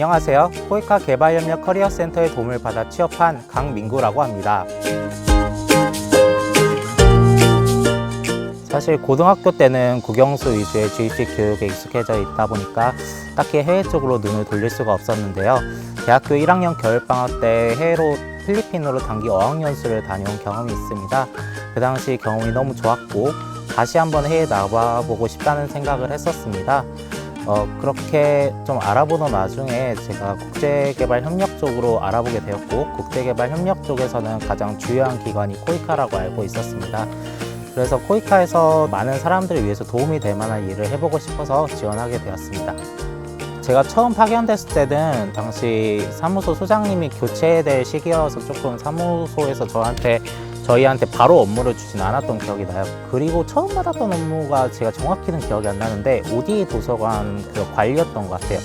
안녕하세요. 코이카 개발협력 커리어센터의 도움을 받아 취업한 강민구라고 합니다. 사실 고등학교 때는 국영수 위주의 주입식 교육에 익숙해져 있다 보니까 딱히 해외 쪽으로 눈을 돌릴 수가 없었는데요. 대학교 1학년 겨울방학 때 해외로 필리핀으로 단기 어학연수를 다녀온 경험이 있습니다. 그 당시 경험이 너무 좋았고 다시 한번 해외에 나와보고 싶다는 생각을 했었습니다. 그렇게 좀 알아보던 와중에 제가 국제개발협력 쪽으로 알아보게 되었고, 국제개발협력 쪽에서는 가장 주요한 기관이 코이카라고 알고 있었습니다. 그래서 코이카에서 많은 사람들을 위해서 도움이 될 만한 일을 해보고 싶어서 지원하게 되었습니다. 제가 처음 파견됐을 때는 당시 사무소 소장님이 교체될 시기여서 조금 사무소에서 저희한테 바로 업무를 주진 않았던 기억이 나요. 그리고 처음 받았던 업무가 제가 정확히는 기억이 안 나는데 OD 도서관 그 관리였던 것 같아요.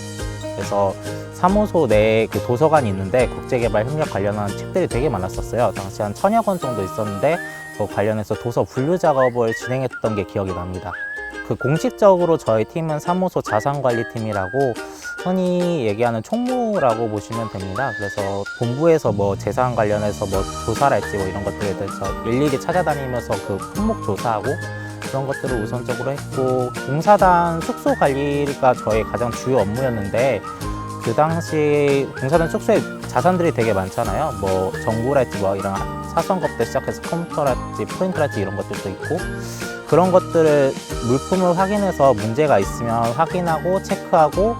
그래서 사무소 내에 그 도서관이 있는데 국제개발 협력 관련한 책들이 되게 많았었어요. 당시 한 1000여 권 정도 있었는데 그 관련해서 도서 분류 작업을 진행했던 게 기억이 납니다. 그 공식적으로 저희 팀은 사무소 자산관리팀이라고 흔히 얘기하는 총무라고 보시면 됩니다. 그래서 본부에서 뭐 재산 관련해서 뭐 조사랄지 뭐 이런 것들에 대해서 일일이 찾아다니면서 그 품목 조사하고 그런 것들을 우선적으로 했고, 공사단 숙소 관리가 저희 가장 주요 업무였는데, 그 당시 공사단 숙소에 자산들이 되게 많잖아요. 뭐 전구랄지 뭐 이런 사성겁대 시작해서 컴퓨터랄지 프린터랄지 이런 것들도 있고, 그런 것들을 물품을 확인해서 문제가 있으면 확인하고 체크하고,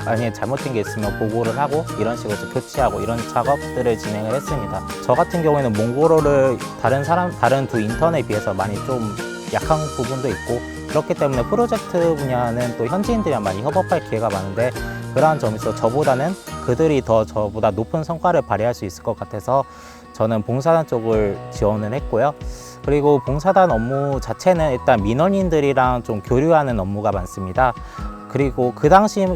만약에 잘못된 게 있으면 보고를 하고, 이런 식으로 교체하고 이런 작업들을 진행을 했습니다. 저 같은 경우에는 몽고로를 다른 두 인턴에 비해서 많이 좀 약한 부분도 있고, 그렇기 때문에 프로젝트 분야는 또 현지인들이랑 많이 협업할 기회가 많은데, 그러한 점에서 저보다는 그들이 더 저보다 높은 성과를 발휘할 수 있을 것 같아서 저는 봉사단 쪽을 지원을 했고요. 그리고 봉사단 업무 자체는 일단 민원인들이랑 좀 교류하는 업무가 많습니다. 그리고 그 당시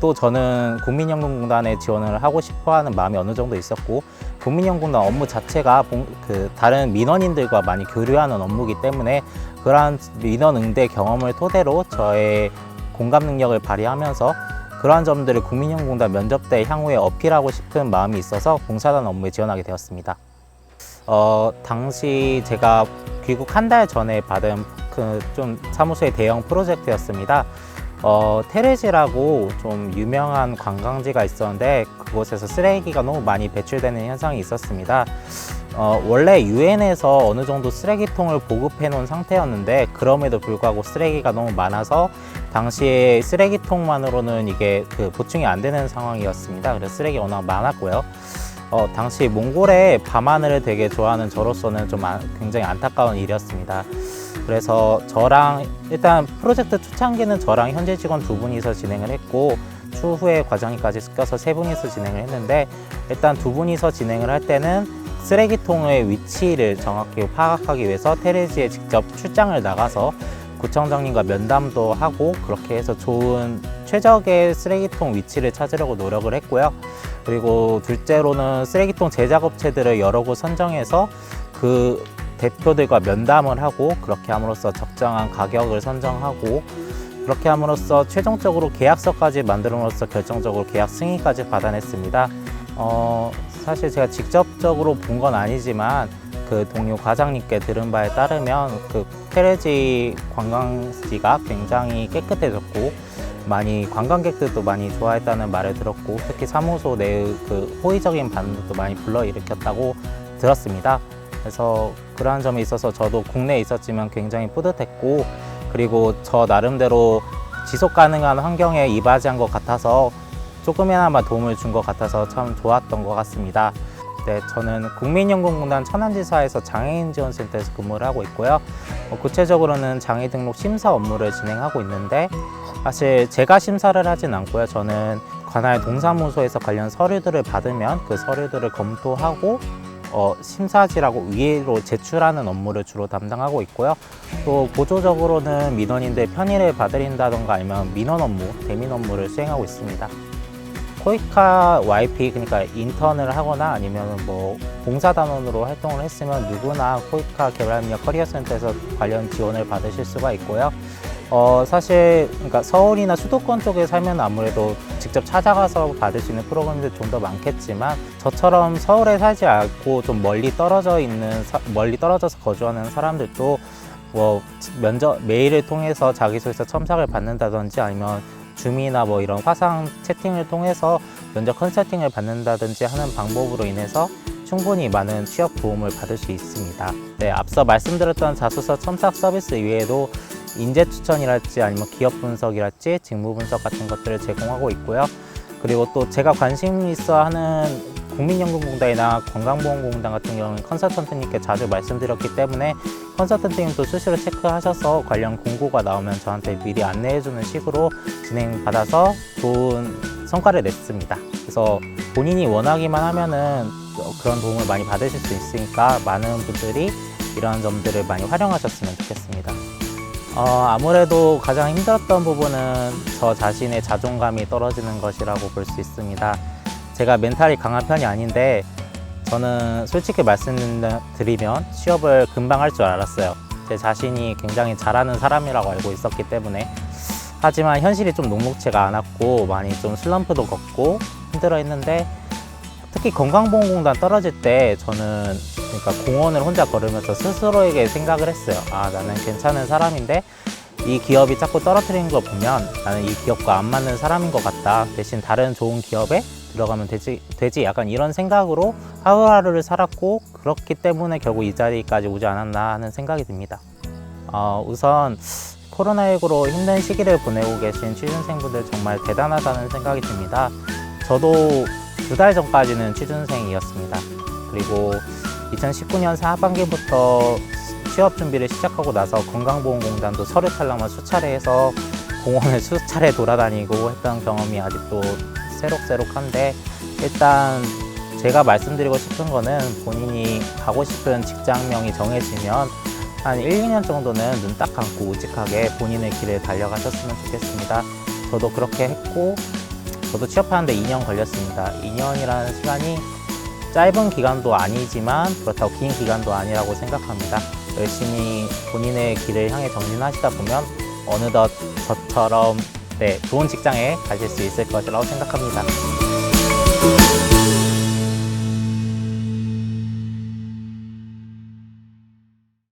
또 저는 국민연금공단에 지원을 하고 싶어하는 마음이 어느 정도 있었고, 국민연금공단 업무 자체가 다른 민원인들과 많이 교류하는 업무이기 때문에 그러한 민원 응대 경험을 토대로 저의 공감 능력을 발휘하면서 그러한 점들을 국민연금공단 면접 때 향후에 어필하고 싶은 마음이 있어서 봉사단 업무에 지원하게 되었습니다. 당시 제가 귀국 한 달 전에 받은 좀 사무소의 대형 프로젝트였습니다. 테레지라고 좀 유명한 관광지가 있었는데 그곳에서 쓰레기가 너무 많이 배출되는 현상이 있었습니다. 원래 유엔에서 어느 정도 쓰레기통을 보급해 놓은 상태였는데, 그럼에도 불구하고 쓰레기가 너무 많아서 당시에 쓰레기통만으로는 이게 보충이 안 되는 상황이었습니다. 그래서 쓰레기가 워낙 많았고요. 당시 몽골의 밤하늘을 되게 좋아하는 저로서는 좀 굉장히 안타까운 일이었습니다. 그래서 저랑 일단 프로젝트 초창기는 저랑 현재 직원 2분이서 진행을 했고, 추후에 과정이까지 섞여서 3분이서 진행을 했는데, 일단 2분이서 진행을 할 때는 쓰레기통의 위치를 정확히 파악하기 위해서 테레지에 직접 출장을 나가서 구청장님과 면담도 하고, 그렇게 해서 좋은 최적의 쓰레기통 위치를 찾으려고 노력을 했고요. 그리고 둘째로는 쓰레기통 제작업체들을 여러 곳 선정해서 그 대표들과 면담을 하고, 그렇게 함으로써 적정한 가격을 선정하고, 그렇게 함으로써 최종적으로 계약서까지 만들므로써 결정적으로 계약 승인까지 받아냈습니다. 사실 제가 직접적으로 본 건 아니지만 그 동료 과장님께 들은 바에 따르면 그 테레지 관광지가 굉장히 깨끗해졌고 관광객들도 많이 좋아했다는 말을 들었고, 특히 사무소 내의 호의적인 반응도 많이 불러일으켰다고 들었습니다. 그래서 그러한 점에 있어서 저도 국내에 있었지만 굉장히 뿌듯했고, 그리고 저 나름대로 지속 가능한 환경에 이바지한 것 같아서 조금이나마 도움을 준 것 같아서 참 좋았던 것 같습니다. 네, 저는 국민연금공단 천안지사에서 장애인지원센터에서 근무를 하고 있고요. 구체적으로는 장애 등록 심사 업무를 진행하고 있는데, 사실 제가 심사를 하진 않고요. 저는 관할 동사무소에서 관련 서류들을 받으면 그 서류들을 검토하고 심사지라고 위로 제출하는 업무를 주로 담당하고 있고요. 또 보조적으로는 민원인들 편의를 봐드린다던가 아니면 민원 업무, 대민 업무를 수행하고 있습니다. 코이카 YP, 그러니까 인턴을 하거나 아니면 뭐 봉사단원으로 활동을 했으면 누구나 코이카 개발협력 커리어센터에서 관련 지원을 받으실 수가 있고요. 사실 그러니까 서울이나 수도권 쪽에 살면 아무래도 직접 찾아가서 받을 수 있는 프로그램들이 좀 더 많겠지만 저처럼 서울에 살지 않고 좀 멀리 떨어져서 거주하는 사람들도 뭐 면접 메일을 통해서 자기소개서 첨삭을 받는다든지 아니면 줌이나 뭐 이런 화상 채팅을 통해서 면접 컨설팅을 받는다든지 하는 방법으로 인해서 충분히 많은 취업 도움을 받을 수 있습니다. 네, 앞서 말씀드렸던 자소서 첨삭 서비스 이외에도 인재 추천이랄지 아니면 기업 분석이랄지 직무 분석 같은 것들을 제공하고 있고요. 그리고 또 제가 관심 있어 하는 국민연금공단이나 건강보험공단 같은 경우는 컨설턴트님께 자주 말씀드렸기 때문에 컨설턴트님도 수시로 체크하셔서 관련 공고가 나오면 저한테 미리 안내해주는 식으로 진행받아서 좋은 성과를 냈습니다. 그래서 본인이 원하기만 하면은 그런 도움을 많이 받으실 수 있으니까 많은 분들이 이런 점들을 많이 활용하셨으면 좋겠습니다. 아무래도 가장 힘들었던 부분은 저 자신의 자존감이 떨어지는 것이라고 볼 수 있습니다. 제가 멘탈이 강한 편이 아닌데 저는 솔직히 말씀드리면 취업을 금방 할 줄 알았어요. 제 자신이 굉장히 잘하는 사람이라고 알고 있었기 때문에. 하지만 현실이 좀 녹록치가 않았고 많이 좀 슬럼프도 겪고 힘들어 했는데 특히 건강보험공단 떨어질 때 저는 그러니까 공원을 혼자 걸으면서 스스로에게 생각을 했어요. 아, 나는 괜찮은 사람인데 이 기업이 자꾸 떨어뜨리는 걸 보면 나는 이 기업과 안 맞는 사람인 것 같다. 대신 다른 좋은 기업에 들어가면 되지 약간 이런 생각으로 하루하루를 살았고 그렇기 때문에 결국 이 자리까지 오지 않았나 하는 생각이 듭니다. 우선 코로나19로 힘든 시기를 보내고 계신 취준생분들 정말 대단하다는 생각이 듭니다. 저도 2달 전까지는 취준생이었습니다. 그리고 2019년 하반기부터 취업 준비를 시작하고 나서 건강보험공단도 서류 탈락만 수차례 해서 공원을 수차례 돌아다니고 했던 경험이 아직도 새록새록한데 일단 제가 말씀드리고 싶은 거는 본인이 가고 싶은 직장명이 정해지면 한 1, 2년 정도는 눈 딱 감고 우직하게 본인의 길을 달려가셨으면 좋겠습니다. 저도 그렇게 했고 저도 취업하는데 2년 걸렸습니다. 2년이라는 시간이 짧은 기간도 아니지만 그렇다고 긴 기간도 아니라고 생각합니다. 열심히 본인의 길을 향해 전진하시다 보면 어느덧 저처럼 좋은 직장에 가실 수 있을 것이라고 생각합니다.